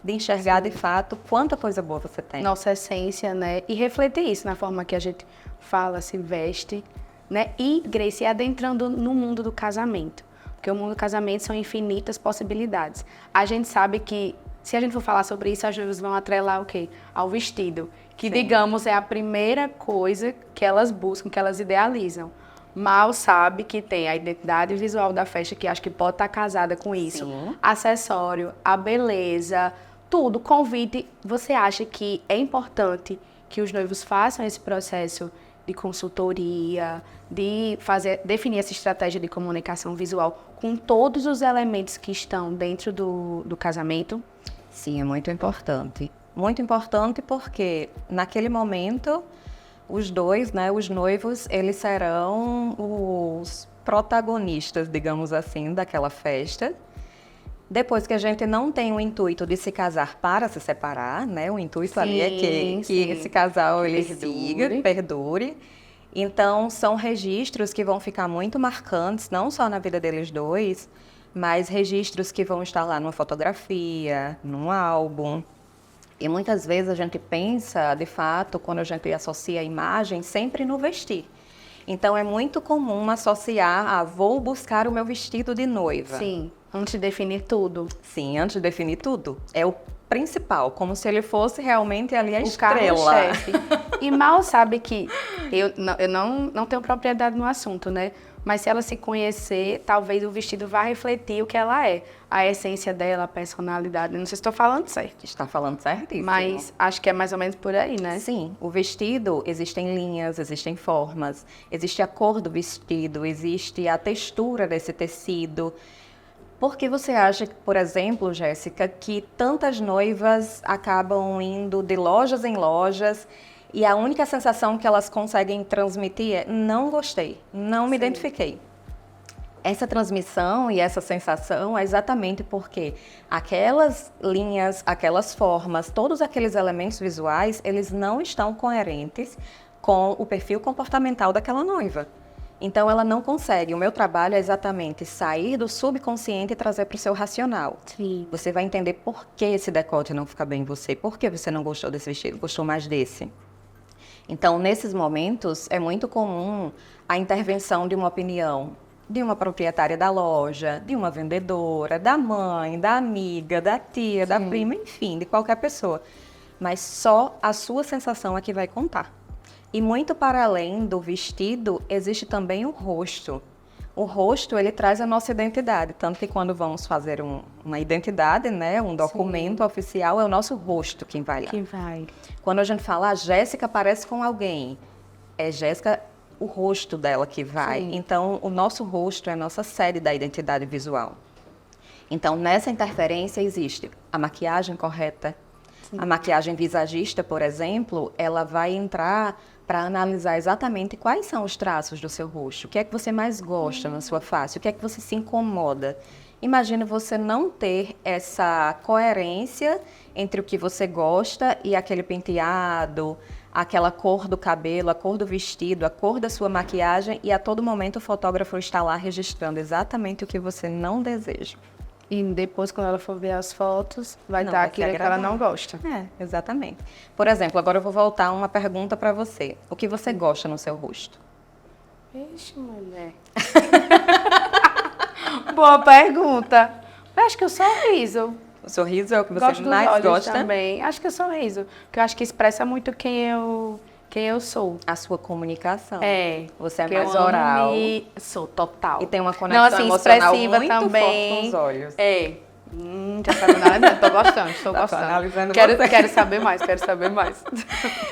de enxergar de fato quanta coisa boa você tem. Nossa essência, né? E refletir isso na forma que a gente fala, se veste, né? E, Grace, adentrando no mundo do casamento. Porque o mundo do casamento são infinitas possibilidades. A gente sabe que, se a gente for falar sobre isso, as noivas vão atrelar o quê? Ao vestido. Que, digamos, é a primeira coisa que elas buscam, que elas idealizam. Mal sabe que tem a identidade visual da festa, que acho que pode estar casada com isso. Sim. Acessório, a beleza, tudo, convite. Você acha que é importante que os noivos façam esse processo de consultoria, de definir essa estratégia de comunicação visual com todos os elementos que estão dentro do casamento? Sim, é muito importante. Muito importante porque, naquele momento, os dois, né, os noivos, eles serão os protagonistas, digamos assim, daquela festa. Depois que a gente não tem o intuito de se casar para se separar, né? O intuito ali é que esse casal ele siga, perdure. Então, são registros que vão ficar muito marcantes, não só na vida deles dois, mas registros que vão estar lá numa fotografia, num álbum. E muitas vezes a gente pensa, de fato, quando a gente associa a imagem, sempre no vestir. Então, é muito comum associar vou buscar o meu vestido de noiva. Sim, antes de definir tudo. Sim, antes de definir tudo. É o principal, como se ele fosse realmente ali a O estrela. carro-chefe. E mal sabe que eu não tenho propriedade no assunto, né? Mas se ela se conhecer, talvez o vestido vá refletir o que ela é. A essência dela, a personalidade. Não sei se estou falando certo. Está falando certíssimo. Mas acho que é mais ou menos por aí, né? Sim, o vestido, existem linhas, existem formas, existe a cor do vestido, existe a textura desse tecido. Por que você acha, por exemplo, Jéssica, que tantas noivas acabam indo de lojas em lojas e a única sensação que elas conseguem transmitir é não gostei, não me identifiquei? Essa transmissão e essa sensação é exatamente porque aquelas linhas, aquelas formas, todos aqueles elementos visuais, eles não estão coerentes com o perfil comportamental daquela noiva. Então, ela não consegue. O meu trabalho é exatamente sair do subconsciente e trazer para o seu racional. Sim. Você vai entender por que esse decote não fica bem em você, por que você não gostou desse vestido, gostou mais desse. Então, nesses momentos, é muito comum a intervenção de uma opinião de uma proprietária da loja, de uma vendedora, da mãe, da amiga, da tia, da prima, enfim, de qualquer pessoa. Mas só a sua sensação é que vai contar. E muito para além do vestido, existe também o rosto. O rosto, ele traz a nossa identidade, tanto que quando vamos fazer uma identidade, né, um documento oficial, é o nosso rosto quem vai lá. Quem vai. Quando a gente fala, Jéssica parece com alguém, é Jéssica, o rosto dela que vai. Sim. Então, o nosso rosto é a nossa sede da identidade visual. Então, nessa interferência existe a maquiagem correta. A maquiagem visagista, por exemplo, ela vai entrar para analisar exatamente quais são os traços do seu rosto. O que é que você mais gosta na sua face? O que é que você se incomoda? Imagina você não ter essa coerência entre o que você gosta e aquele penteado, aquela cor do cabelo, a cor do vestido, a cor da sua maquiagem, e a todo momento o fotógrafo está lá registrando exatamente o que você não deseja. E depois, quando ela for ver as fotos, vai Não, estar vai ser aquilo que ela não agradável. gosta. É, exatamente. Por exemplo, agora eu vou voltar uma pergunta para você. O que você gosta no seu rosto? Vixe, mulher. Boa pergunta. Eu acho que o sorriso. O sorriso é o que você Gosto dos mais olhos gosta? também. Acho que o sorriso. Porque eu acho que expressa muito quem eu sou. A sua comunicação. É. Você é que eu mais amo oral. Sou total. E tem uma conexão Não, assim, emocional expressiva muito também. forte com os olhos. É. Já tá analisando. Tô gostando, tô Tá gostando. analisando Quero, você. quero saber mais, quero saber mais.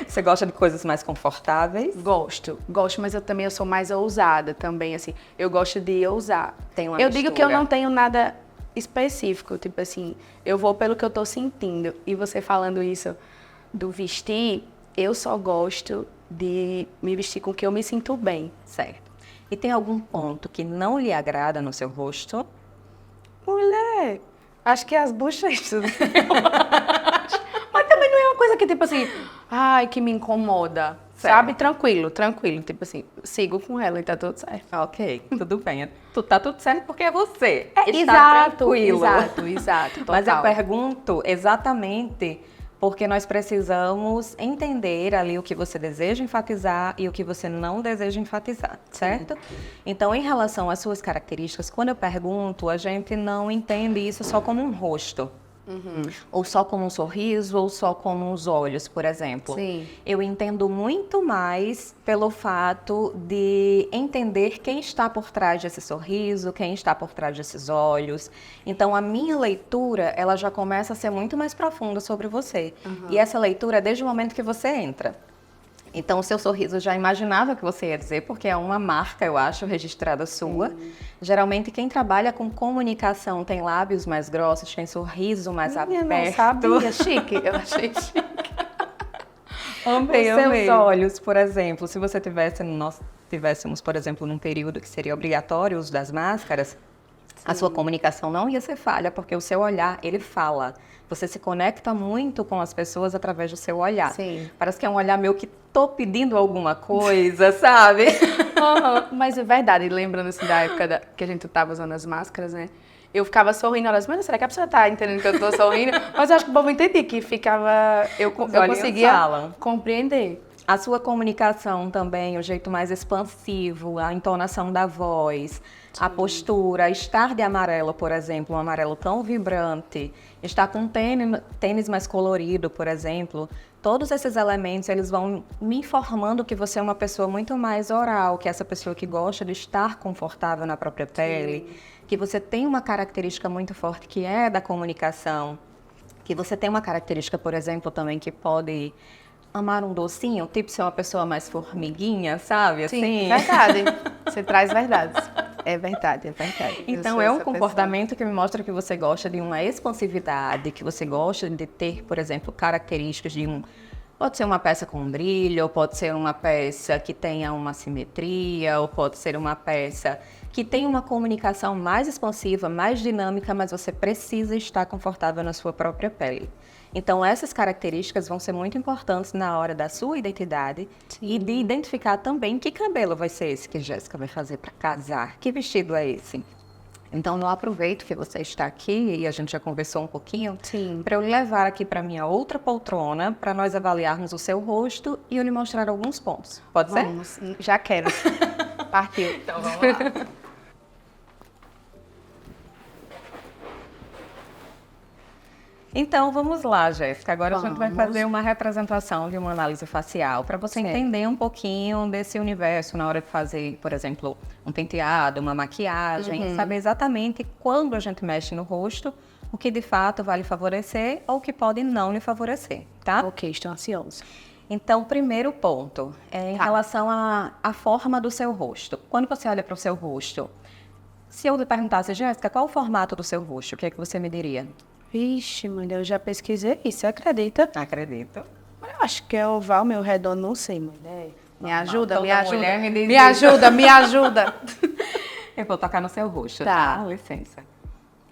Você gosta de coisas mais confortáveis? Gosto, mas eu sou mais ousada também, assim. Eu gosto de ousar. Tem uma Eu digo que eu mistura. não tenho nada específico, tipo assim, eu vou pelo que eu tô sentindo. E você falando isso do vestir, eu só gosto de me vestir com o que eu me sinto bem. Certo. E tem algum ponto que não lhe agrada no seu rosto? Mulher, acho que é as bochechas. Mas também não é uma coisa que, tipo assim, ai, que me incomoda. Certo. Sabe? Tranquilo. Tipo assim, sigo com ela e tá tudo certo. Ok, tudo bem. Tá tudo certo porque é você. Está Exato, tranquilo. exato. Mas eu total. pergunto exatamente porque nós precisamos entender ali o que você deseja enfatizar e o que você não deseja enfatizar, certo? Então, em relação às suas características, quando eu pergunto, a gente não entende isso só como um rosto. Ou só como um sorriso, ou só como os olhos, por exemplo. Sim. Eu entendo muito mais pelo fato de entender quem está por trás desse sorriso, quem está por trás desses olhos. Então, a minha leitura, ela já começa a ser muito mais profunda sobre você. E essa leitura é desde o momento que você entra. Então, o seu sorriso eu já imaginava que você ia dizer, porque é uma marca, eu acho, registrada sua. Geralmente, quem trabalha com comunicação tem lábios mais grossos, tem sorriso mais Eu aberto. não sabia, chique. Eu achei chique. Os seus olhos, por exemplo, se você nós tivéssemos, por exemplo, num período que seria obrigatório o uso das máscaras, a sua comunicação não ia ser falha, porque o seu olhar, ele fala. Você se conecta muito com as pessoas através do seu olhar. Sim. Parece que é um olhar meu que tô pedindo alguma coisa, sabe? Mas é verdade, lembrando assim da época que a gente tava usando as máscaras, né? Eu ficava sorrindo, elas, mas será que a pessoa tá entendendo que eu tô sorrindo? Mas eu acho que o povo entendia que ficava. Eu olhinhos conseguia falam. compreender. A sua comunicação também, o jeito mais expansivo, a entonação da voz, a postura, estar de amarelo, por exemplo, um amarelo tão vibrante, estar com um tênis mais colorido, por exemplo, todos esses elementos, eles vão me informando que você é uma pessoa muito mais oral, que é essa pessoa que gosta de estar confortável na própria pele, que você tem uma característica muito forte que é da comunicação, que você tem uma característica, por exemplo, também que pode amar um docinho, tipo ser uma pessoa mais formiguinha, sabe? Sim, Assim. verdade. Você traz verdades. É verdade, é verdade. Então é um comportamento que me mostra que você gosta de uma expansividade, que você gosta de ter, por exemplo, características de um... Pode ser uma peça com um brilho, ou pode ser uma peça que tenha uma simetria, ou pode ser uma peça que tenha uma comunicação mais expansiva, mais dinâmica, mas você precisa estar confortável na sua própria pele. Então, essas características vão ser muito importantes na hora da sua identidade e de identificar também que cabelo vai ser esse que Jéssica vai fazer para casar, que vestido é esse. Então, eu aproveito que você está aqui e a gente já conversou um pouquinho, para eu levar aqui para minha outra poltrona, para nós avaliarmos o seu rosto e eu lhe mostrar alguns pontos. Pode ser? Vamos, já quero. Partiu. Então, vamos lá. Então, vamos lá, Jéssica. Agora a gente vai fazer uma representação de uma análise facial para você entender um pouquinho desse universo na hora de fazer, por exemplo, um penteado, uma maquiagem, saber exatamente quando a gente mexe no rosto, o que de fato vai lhe favorecer ou o que pode não lhe favorecer, tá? Ok, estou ansiosa. Então, primeiro ponto é em relação à forma do seu rosto. Quando você olha para o seu rosto, se eu lhe perguntasse, Jéssica, qual o formato do seu rosto, o que é que você me diria? Vixe, mãe, eu já pesquisei isso, você acredita? Acredito. Eu acho que é oval, meu redor, não sei, mulher. Me ajuda, toda me ajuda. mulher me diz Me isso. ajuda, me ajuda. Eu vou tocar no seu rosto, Tá. tá? Licença.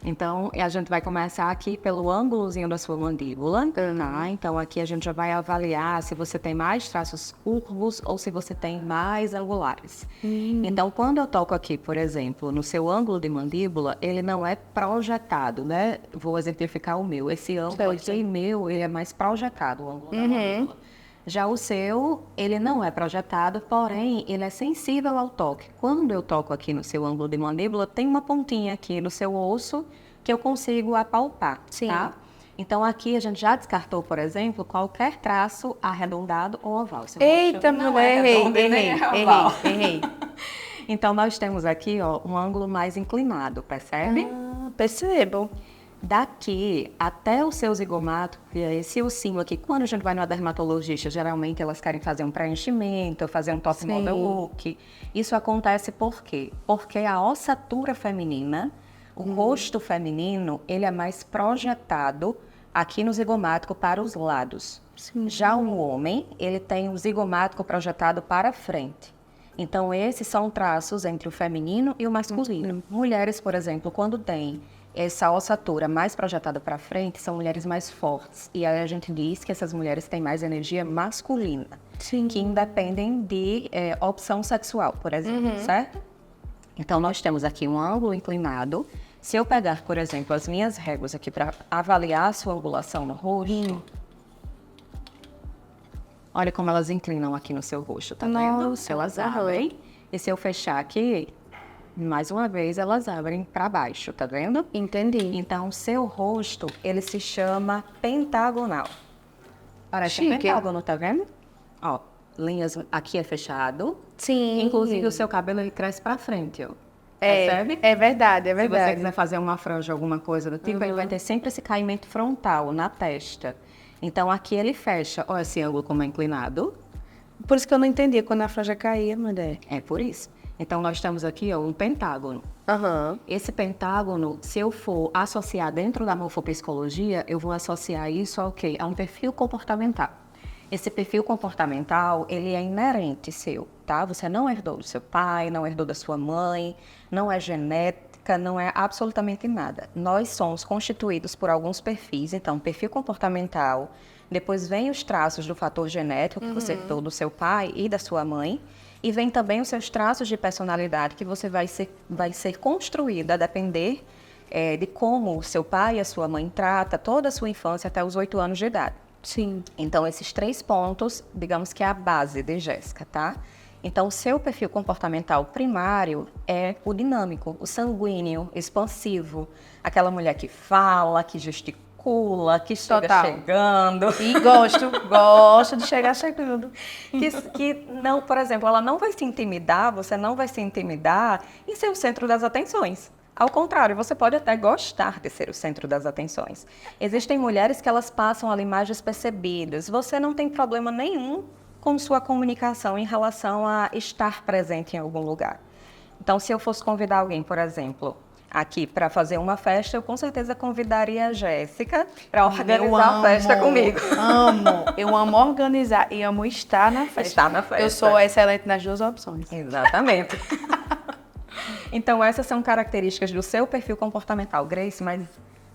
Então, a gente vai começar aqui pelo ângulozinho da sua mandíbula, tá? Então, aqui a gente já vai avaliar se você tem mais traços curvos ou se você tem mais angulares. Então, quando eu toco aqui, por exemplo, no seu ângulo de mandíbula, ele não é projetado, né? Vou exemplificar o meu. Esse ângulo aqui meu, ele é mais projetado, o ângulo da mandíbula. Já o seu, ele não é projetado, porém, ele é sensível ao toque. Quando eu toco aqui no seu ângulo de mandíbula, tem uma pontinha aqui no seu osso que eu consigo apalpar, tá? Então, aqui a gente já descartou, por exemplo, qualquer traço arredondado ou oval. Seu Eita, rosto não mulher, é redondo e nem oval. errei. Então, nós temos aqui, ó, um ângulo mais inclinado, percebe? Percebo. Daqui até o seu zigomato, que é esse ossinho aqui, quando a gente vai numa dermatologista, geralmente elas querem fazer um preenchimento, fazer um top model look. Isso acontece por quê? Porque a ossatura feminina, o rosto feminino, ele é mais projetado aqui no zigomático para os lados. Já o homem, ele tem o zigomático projetado para frente. Então, esses são traços entre o feminino e o masculino. Mulheres, por exemplo, quando têm essa ossatura mais projetada para frente, são mulheres mais fortes. E aí a gente diz que essas mulheres têm mais energia masculina, que independem de opção sexual, por exemplo, certo? Então, nós temos aqui um ângulo inclinado. Se eu pegar, por exemplo, as minhas réguas aqui para avaliar a sua angulação no rosto, olha como elas inclinam aqui no seu rosto, tá vendo? Nossa, Elas abrem. E se eu fechar aqui, mais uma vez, elas abrem para baixo, tá vendo? Entendi. Então, seu rosto, ele se chama pentagonal. Parece um Chique. pentágono, tá vendo? Ó, linhas aqui é fechado. Sim. Inclusive, o seu cabelo, ele cresce para frente, ó. Percebe? É verdade, é Se você verdade. quiser fazer uma franja, alguma coisa do tipo, ele vai ter sempre esse caimento frontal na testa. Então, aqui ele fecha. Olha esse ângulo como é inclinado. Por isso que eu não entendia quando a franja caía, mulher. É por isso. Então, nós temos aqui, ó, um pentágono. Esse pentágono, se eu for associar dentro da morfopsicologia, eu vou associar isso ao quê? A um perfil comportamental. Esse perfil comportamental, ele é inerente seu, tá? Você não herdou do seu pai, não herdou da sua mãe, não é genética, não é absolutamente nada. Nós somos constituídos por alguns perfis, então, perfil comportamental, depois vem os traços do fator genético que você herdou do seu pai e da sua mãe, e vem também os seus traços de personalidade que você vai ser construída a depender de como o seu pai e a sua mãe trata toda a sua infância até os 8 anos de idade. Sim. Então, esses 3 pontos, digamos que é a base de Jéssica, tá? Então, o seu perfil comportamental primário é o dinâmico, o sanguíneo, expansivo. Aquela mulher que fala, que gesticula, que chega Total. chegando. E gosto de chegar chegando. Que não, por exemplo, ela não vai se intimidar, você não vai se intimidar em ser o centro das atenções. Ao contrário, você pode até gostar de ser o centro das atenções. Existem mulheres que elas passam ali mais despercebidas. Você não tem problema nenhum com sua comunicação em relação a estar presente em algum lugar. Então, se eu fosse convidar alguém, por exemplo, aqui para fazer uma festa, eu com certeza convidaria a Jéssica para organizar a festa comigo. Eu amo organizar e amo estar na festa. Estar na festa. Eu sou excelente nas duas opções. Exatamente. Então, essas são características do seu perfil comportamental. Grace, mas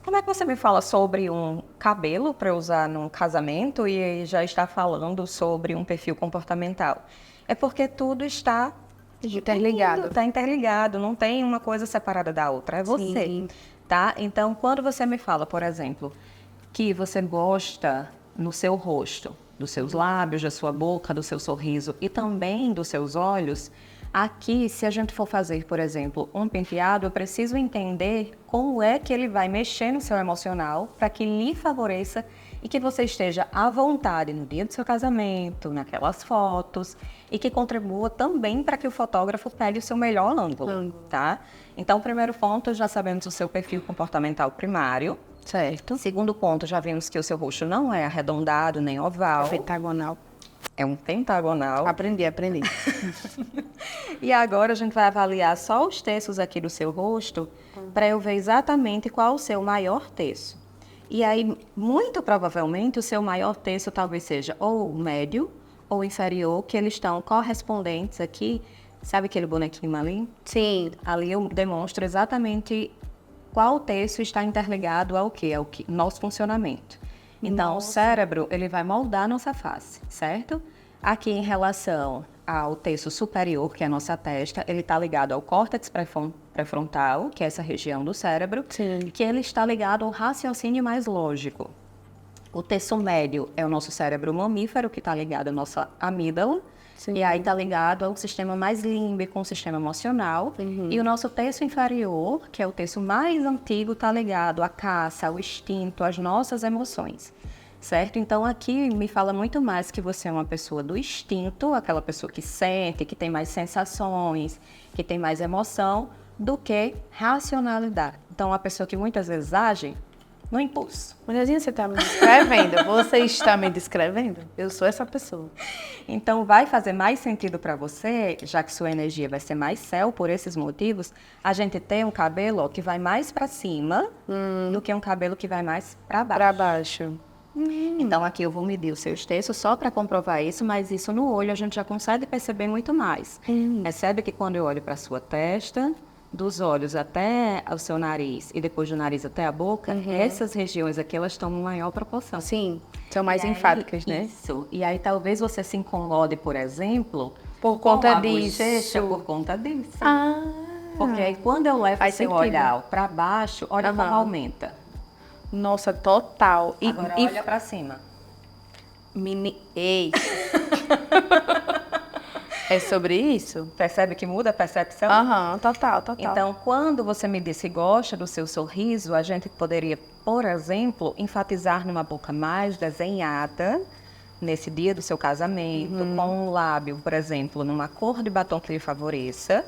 como é que você me fala sobre um cabelo para usar num casamento e já está falando sobre um perfil comportamental? É porque tudo está Interligado. Está interligado, não tem uma coisa separada da outra, é você, Sim. tá? Então, quando você me fala, por exemplo, que você gosta no seu rosto, dos seus lábios, da sua boca, do seu sorriso e também dos seus olhos, aqui, se a gente for fazer, por exemplo, um penteado, eu preciso entender como é que ele vai mexer no seu emocional para que lhe favoreça e que você esteja à vontade no dia do seu casamento, naquelas fotos, e que contribua também para que o fotógrafo pegue o seu melhor ângulo, tá? Então, primeiro ponto, já sabemos o seu perfil comportamental primário. Certo. Segundo ponto, já vimos que o seu rosto não é arredondado nem oval. Pentagonal. É um pentagonal. Aprendi. E agora a gente vai avaliar só os terços aqui do seu rosto para eu ver exatamente qual o seu maior terço. E aí, muito provavelmente, o seu maior terço talvez seja ou médio ou inferior, que eles estão correspondentes aqui. Sabe aquele bonequinho ali? Sim. Ali eu demonstro exatamente qual terço está interligado ao quê? Ao que? Nosso funcionamento. Então, o cérebro, ele vai moldar a nossa face, certo? Aqui, em relação ao terço superior, que é a nossa testa, ele está ligado ao córtex pré-frontal, que é essa região do cérebro, que ele está ligado ao raciocínio mais lógico. O terço médio é o nosso cérebro mamífero, que está ligado à nossa amígdala, e aí está ligado ao sistema mais límbico, o sistema emocional. E o nosso terço inferior, que é o terço mais antigo, está ligado à caça, ao instinto, às nossas emoções. Certo? Então, aqui me fala muito mais que você é uma pessoa do instinto, aquela pessoa que sente, que tem mais sensações, que tem mais emoção, do que racionalidade. Então, uma pessoa que muitas vezes age no impulso. Mulherzinha, você está me descrevendo? Você está me descrevendo? Eu sou essa pessoa. Então, vai fazer mais sentido para você, já que sua energia vai ser mais céu por esses motivos, a gente ter um cabelo que vai mais para cima do que um cabelo que vai mais para baixo. Para baixo. Então, aqui eu vou medir os seus terços só para comprovar isso, mas isso no olho a gente já consegue perceber muito mais. Percebe que quando eu olho para a sua testa, dos olhos até o seu nariz e depois do nariz até a boca, essas regiões aqui, elas estão em maior proporção. Sim, são mais E aí, enfáticas, né? Isso. E aí talvez você se incomode, por exemplo, Por conta com a disso. bochecha, por conta disso. Ah, Porque aí quando eu levo o Faz seu sentido. olhar para baixo, olha como aumenta. nossa, total. Agora olha para cima. Ei. É sobre isso? Percebe que muda a percepção? Aham, total. Então, quando você me disse que gosta do seu sorriso, a gente poderia, por exemplo, enfatizar numa boca mais desenhada, nesse dia do seu casamento, com um lábio, por exemplo, numa cor de batom que lhe favoreça.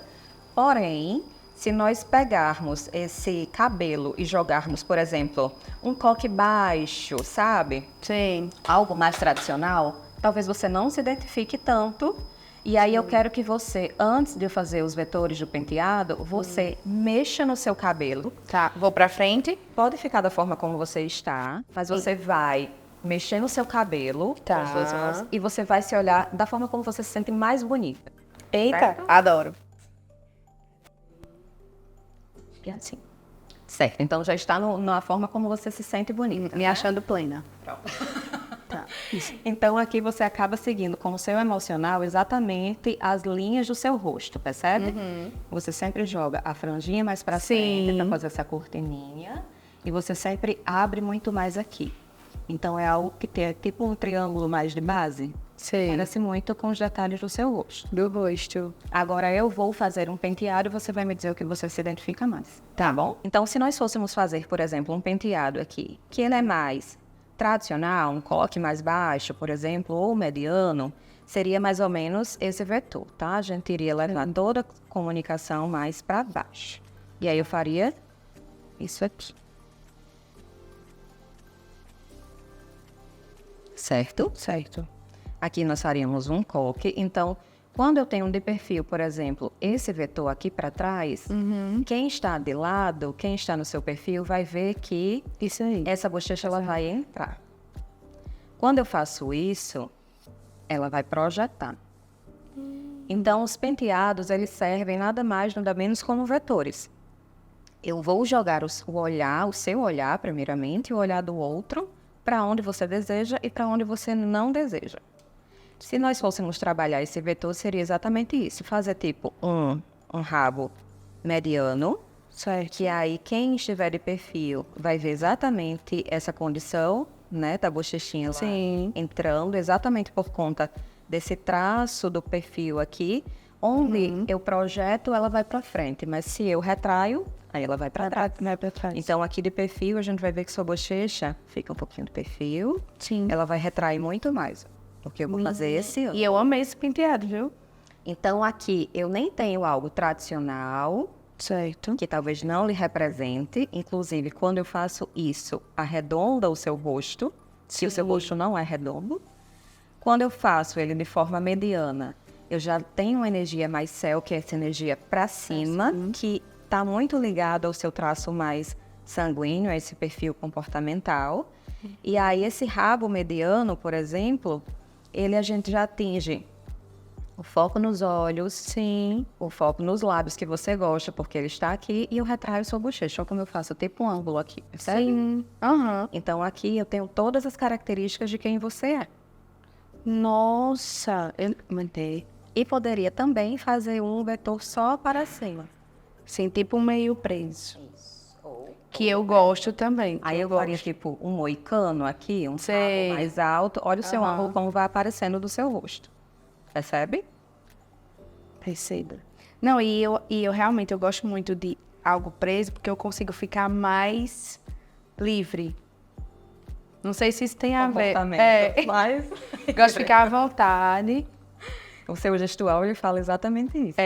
Porém, se nós pegarmos esse cabelo e jogarmos, por exemplo, um coque baixo, sabe? Sim. Algo mais tradicional, talvez você não se identifique tanto. E aí eu quero que você, antes de fazer os vetores do penteado, você mexa no seu cabelo. Tá, vou pra frente. Pode ficar da forma como você está, mas você vai mexer no seu cabelo Tá. com as suas mãos, e você vai se olhar da forma como você se sente mais bonita. Eita, Certo? adoro. E assim. Certo, então já está na forma como você se sente bonita. Me achando plena. Tá. Então aqui você acaba seguindo com o seu emocional exatamente as linhas do seu rosto, percebe? Você sempre joga a franjinha mais para frente para fazer essa cortininha e você sempre abre muito mais aqui. Então é algo que tem tipo um triângulo mais de base. Sim. Parece muito com os detalhes do seu rosto. Do rosto. Agora eu vou fazer um penteado e você vai me dizer o que você se identifica mais. Tá bom? Então se nós fôssemos fazer, por exemplo, um penteado aqui, que ele é mais tradicional, um coque mais baixo, por exemplo, ou mediano, seria mais ou menos esse vetor, tá? A gente iria levar toda a comunicação mais para baixo. E aí eu faria isso aqui. Certo? Certo. Aqui nós faríamos um coque. Então, quando eu tenho de perfil, por exemplo, esse vetor aqui para trás, quem está de lado, quem está no seu perfil, vai ver que Isso aí. essa bochecha ela vai entrar. Quando eu faço isso, ela vai projetar. Então, os penteados, eles servem nada mais, nada menos como vetores. Eu vou jogar o seu olhar, primeiramente, e o olhar do outro, para onde você deseja e para onde você não deseja. Se nós fôssemos trabalhar esse vetor, seria exatamente isso. Fazer tipo um rabo mediano, Certo. que aí quem estiver de perfil vai ver exatamente essa condição, né, da bochechinha lá entrando, exatamente por conta desse traço do perfil aqui, onde eu projeto, ela vai para frente, mas se eu retraio, aí ela vai para trás. Vai pra trás. Então aqui de perfil a gente vai ver que sua bochecha fica um pouquinho de perfil, Sim. ela vai retrair muito mais, porque eu vou fazer esse ano. E eu amei esse penteado, viu? Então aqui eu nem tenho algo tradicional, Certo. que talvez não lhe represente. Inclusive, quando eu faço isso, arredonda o seu rosto, se o seu rosto não é redondo. Quando eu faço ele de forma mediana, eu já tenho uma energia mais céu, que é essa energia para cima, que está muito ligado ao seu traço mais sanguíneo, a esse perfil comportamental. E aí, esse rabo mediano, por exemplo, a gente já atinge O foco nos olhos, sim. O foco nos lábios que você gosta, porque ele está aqui. E eu retraio sua bochecha. Olha como eu faço, eu tipo um ângulo aqui, percebe? Sim. Aham. Então aqui eu tenho todas as características de quem você é. Nossa, eu mantei. E poderia também fazer um vetor só para cima. Sim, tipo meio preso. Que eu gosto também. Aí eu faria tipo um moicano aqui, um Sei. cabo mais alto. Olha o seu Aham. ângulo como vai aparecendo do seu rosto. Percebe? Perceba. Não, e eu realmente eu gosto muito de algo preso porque eu consigo ficar mais livre. Não sei se isso tem a ver. Mas Gosto de ficar à vontade. o seu gestual ele fala exatamente isso.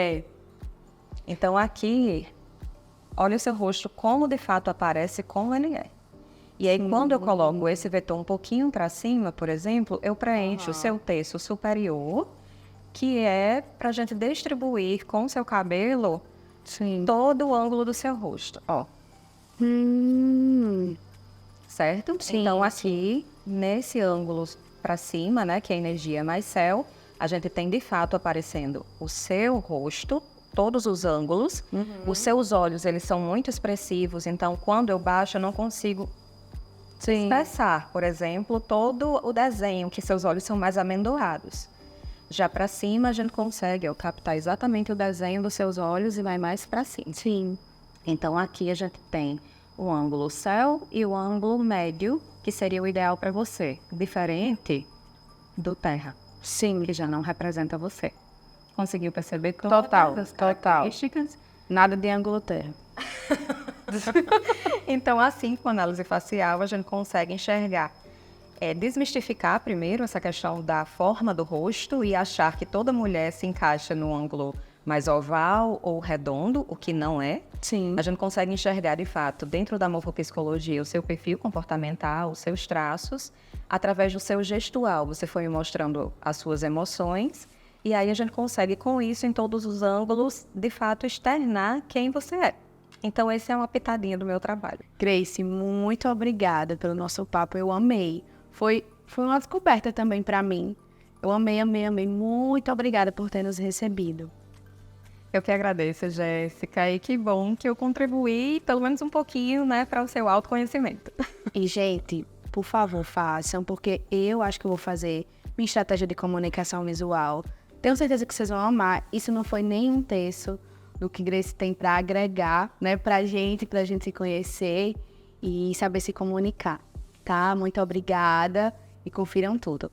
Então aqui, olha o seu rosto como de fato aparece, como ele é. E aí quando eu coloco esse vetor um pouquinho para cima, por exemplo, eu preencho o seu terço superior, que é pra gente distribuir com o seu cabelo Sim. todo o ângulo do seu rosto, ó. Certo? Sim, Então aqui, nesse ângulo para cima, né, que é a energia mais céu, a gente tem de fato aparecendo o seu rosto, todos os ângulos. Os seus olhos, eles são muito expressivos, então quando eu baixo eu não consigo expressar, por exemplo, todo o desenho, que seus olhos são mais amendoados. Já para cima a gente consegue captar exatamente o desenho dos seus olhos e vai mais para cima. Sim. Então aqui a gente tem o ângulo céu e o ângulo médio, que seria o ideal para você, diferente do terra, Sim. que já não representa você. Conseguiu perceber Total, todas as total. características? Nada de ângulo terra. Então, assim, com análise facial, a gente consegue enxergar, desmistificar primeiro essa questão da forma do rosto e achar que toda mulher se encaixa no ângulo mais oval ou redondo, o que não é. Sim. A gente consegue enxergar, de fato, dentro da morfopsicologia, o seu perfil comportamental, os seus traços, através do seu gestual. Você foi mostrando as suas emoções, e aí a gente consegue, com isso, em todos os ângulos, de fato, externar quem você é. Então, esse é uma pitadinha do meu trabalho. Grace, muito obrigada pelo nosso papo. Eu amei. Foi uma descoberta também para mim. Eu amei, amei, amei. Muito obrigada por ter nos recebido. Eu que agradeço, Jéssica, e que bom que eu contribuí, pelo menos um pouquinho, né, para o seu autoconhecimento. E, gente, por favor, façam, porque eu acho que eu vou fazer minha estratégia de comunicação visual. Tenho certeza que vocês vão amar. Isso não foi nem um terço do que Grace tem para agregar, né, pra gente se conhecer e saber se comunicar, tá? Muito obrigada e confiram tudo.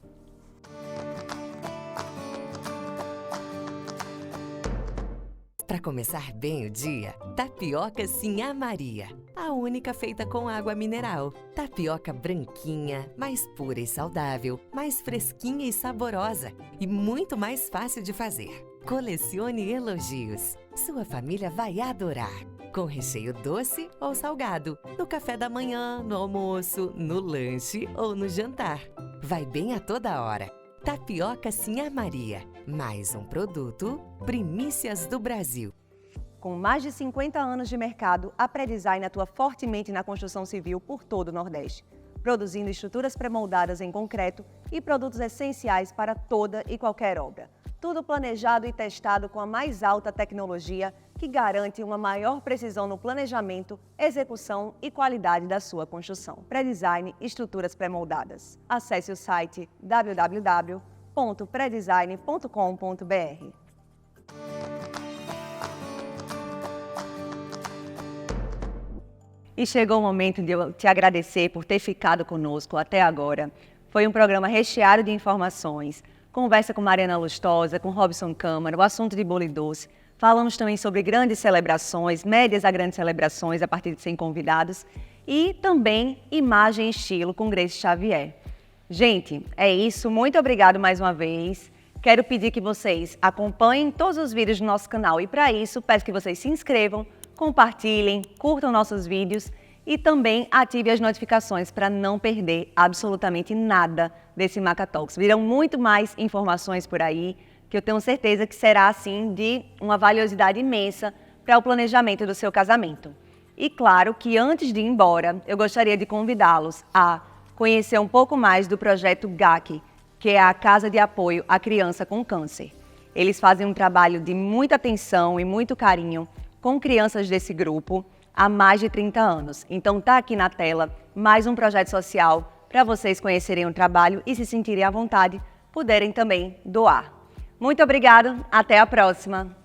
Para começar bem o dia, tapioca Sinhá Maria, a única feita com água mineral. Tapioca branquinha, mais pura e saudável, mais fresquinha e saborosa e muito mais fácil de fazer. Colecione elogios. Sua família vai adorar. Com recheio doce ou salgado, no café da manhã, no almoço, no lanche ou no jantar. Vai bem a toda hora. Tapioca Sinhá Maria, mais um produto Primícias do Brasil. Com mais de 50 anos de mercado, a Pré-Design atua fortemente na construção civil por todo o Nordeste, produzindo estruturas pré-moldadas em concreto e produtos essenciais para toda e qualquer obra. Tudo planejado e testado com a mais alta tecnologia, que garante uma maior precisão no planejamento, execução e qualidade da sua construção. Pré-Design Estruturas Pré-moldadas. Acesse o site www.predesign.com.br. E chegou o momento de eu te agradecer por ter ficado conosco até agora. Foi um programa recheado de informações. Conversa com Mariana Lustosa, com Robson Câmara, o assunto de bolo e doce. Falamos também sobre grandes celebrações, médias a grandes celebrações, a partir de 100 convidados. E também imagem e estilo com Grace Xavier. Gente, é isso. Muito obrigado mais uma vez. Quero pedir que vocês acompanhem todos os vídeos do nosso canal. E para isso, peço que vocês se inscrevam, compartilhem, curtam nossos vídeos e também ative as notificações para não perder absolutamente nada desse Maca Talks. Virão muito mais informações por aí, que eu tenho certeza que será, assim, de uma valiosidade imensa para o planejamento do seu casamento. E claro que antes de ir embora, eu gostaria de convidá-los a conhecer um pouco mais do projeto GAC, que é a Casa de Apoio à Criança com Câncer. Eles fazem um trabalho de muita atenção e muito carinho com crianças desse grupo há mais de 30 anos. Então tá aqui na tela mais um projeto social para vocês conhecerem o trabalho e se sentirem à vontade, puderem também doar. Muito obrigada, até a próxima!